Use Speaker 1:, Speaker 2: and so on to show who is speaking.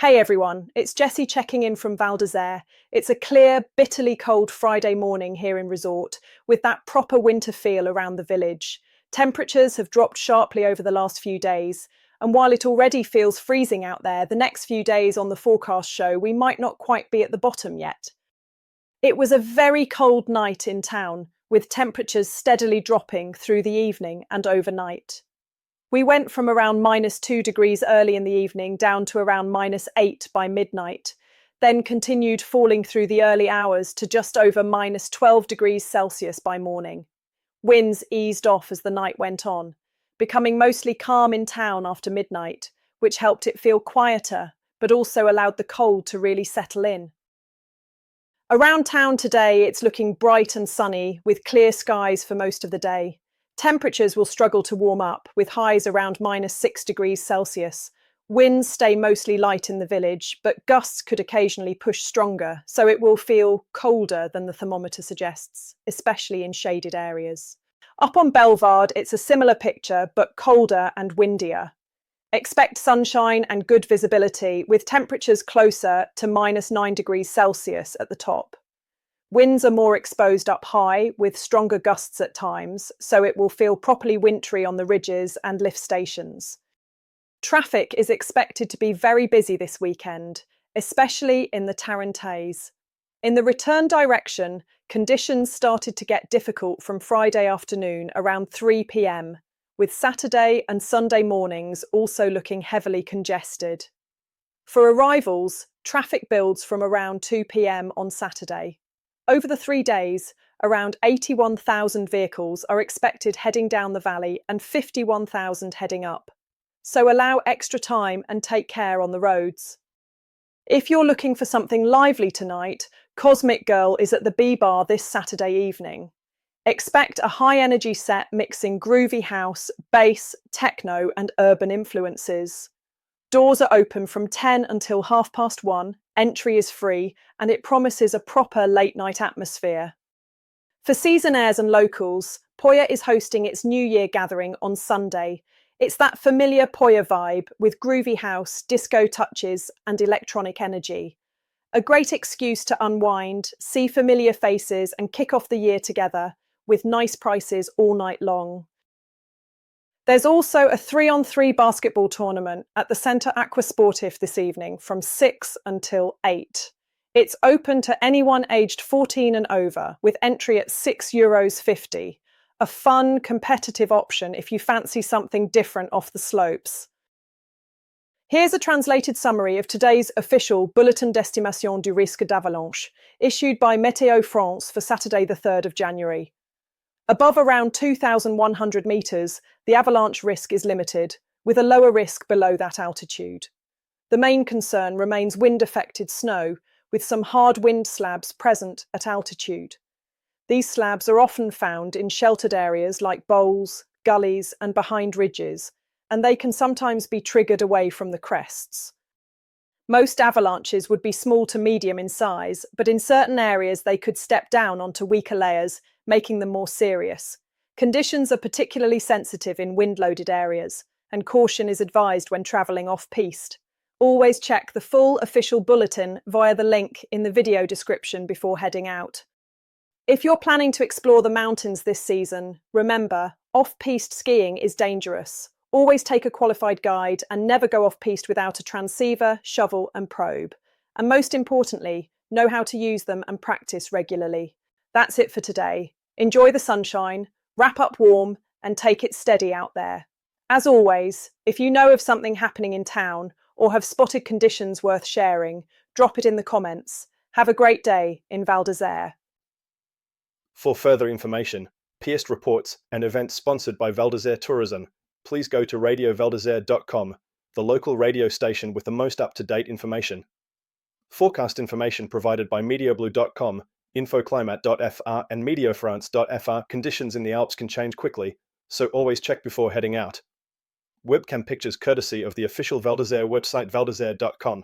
Speaker 1: Hey everyone, it's Jessie checking in from Val d'Isere. It's a clear, bitterly cold Friday morning here in resort, with that proper winter feel around the village. Temperatures have dropped sharply over the last few days, and while it already feels freezing out there, the next few days on the forecast show we might not quite be at the bottom yet. It was a very cold night in town, with temperatures steadily dropping through the evening and overnight. We went from around -2 degrees early in the evening down to around -8 by midnight, then continued falling through the early hours to just over -12 degrees Celsius by morning. Winds eased off as the night went on, becoming mostly calm in town after midnight, which helped it feel quieter, but also allowed the cold to really settle in. Around town today, it's looking bright and sunny, with clear skies for most of the day. Temperatures will struggle to warm up, with highs around -6 degrees Celsius. Winds stay mostly light in the village, but gusts could occasionally push stronger, so it will feel colder than the thermometer suggests, especially in shaded areas. Up on Bellevarde, it's a similar picture, but colder and windier. Expect sunshine and good visibility, with temperatures closer to -9 degrees Celsius at the top. Winds are more exposed up high, with stronger gusts at times, so it will feel properly wintry on the ridges and lift stations. Traffic is expected to be very busy this weekend, especially in the Tarentaise. In the return direction, conditions started to get difficult from Friday afternoon around 3 p.m, with Saturday and Sunday mornings also looking heavily congested. For arrivals, traffic builds from around 2 p.m. on Saturday. Over the 3 days, around 81,000 vehicles are expected heading down the valley and 51,000 heading up. So allow extra time and take care on the roads. If you're looking for something lively tonight, Cosmic Girl is at the B-Bar this Saturday evening. Expect a high-energy set mixing groovy house, bass, techno and urban influences. Doors are open from 10 until 1:30. Entry is free, and it promises a proper late-night atmosphere. For seasonaires and locals, Poya is hosting its New Year gathering on Sunday. It's that familiar Poya vibe with groovy house, disco touches, and electronic energy. A great excuse to unwind, see familiar faces, and kick off the year together, with nice prices all night long. There's also a 3-on-3 basketball tournament at the Centre Aquasportif this evening from 6 until 8. It's open to anyone aged 14 and over, with entry at €6.50. A fun, competitive option if you fancy something different off the slopes. Here's a translated summary of today's official bulletin d'estimation du risque d'avalanche, issued by Météo France for Saturday the 3rd of January. Above around 2,100 metres, the avalanche risk is limited, with a lower risk below that altitude. The main concern remains wind-affected snow, with some hard wind slabs present at altitude. These slabs are often found in sheltered areas like bowls, gullies, and behind ridges, and they can sometimes be triggered away from the crests. Most avalanches would be small to medium in size, but in certain areas they could step down onto weaker layers, making them more serious. Conditions are particularly sensitive in wind-loaded areas, and caution is advised when travelling off-piste. Always check the full official bulletin via the link in the video description before heading out. If you're planning to explore the mountains this season, remember, off-piste skiing is dangerous. Always take a qualified guide and never go off-piste without a transceiver, shovel and probe. And most importantly, know how to use them and practice regularly. That's it for today. Enjoy the sunshine, wrap up warm, and take it steady out there. As always, if you know of something happening in town or have spotted conditions worth sharing, drop it in the comments. Have a great day in Val d'Isere.
Speaker 2: For further information, piste reports, and events sponsored by Val d'Isere Tourism, please go to radiovaldisere.com, the local radio station with the most up-to-date information. Forecast information provided by meteoblue.com, infoclimat.fr and meteofrance.fr. Conditions in the Alps can change quickly, so always check before heading out. Webcam pictures courtesy of the official Val d'Isere website valdisere.com.